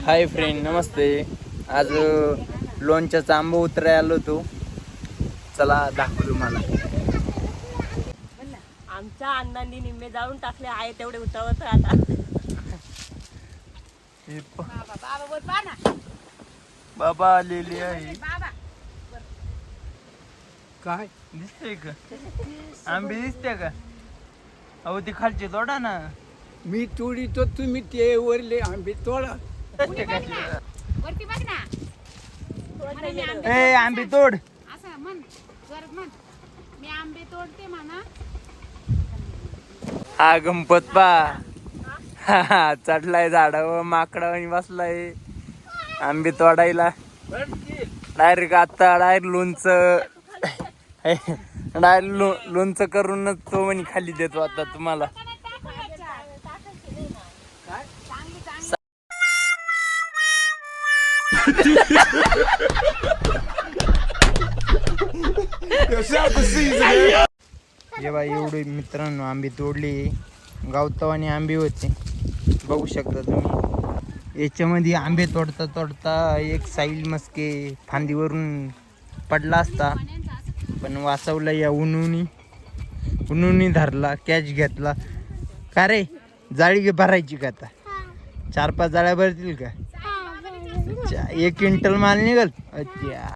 Hi friend, नमस्ते. आज लोणच्याचा आंबा उतरायला आलो होतो. चला दाखवू तुम्हाला. आमच्या अण्णांनी निम्मे जाळून टाकले आहे तेवढे उतावत आता. बाबा आलेली आहे. काय दिसते का आंबे? दिसते का? अहो ती खालची तोडा ना. मी तोडीतो, तुम्ही ते वरले आंबे तोडा. दिसते का? वरती बघ ना. ए आंबे तोड. असं म्हण, जोरात म्हण. मी आंबे तोडते म्हणा. हा गणपत पा चढलाय झाडावर, माकडावानी बसलाय आंबे तोडायला. डायरेक्ट आता डायरेक्ट लोणचं करूनच तो म्हणे खाली देतो आता तुम्हाला. ये बाई एवढे मित्रांनो आंबे तोडले. गावतावानी आंबे होते, बघू शकता तुम्ही. याच्यामध्ये आंबे तोडता तोडता एक साईल मस्के फांदीवरून पडला असता, पण वाचवला या उन्हुनी धरला, कॅच घेतला. का रे, जाळी भरायची का आता? 4-5 जाळ्या भरतील का? 1 क्विंटल माल निघल. अच्छा.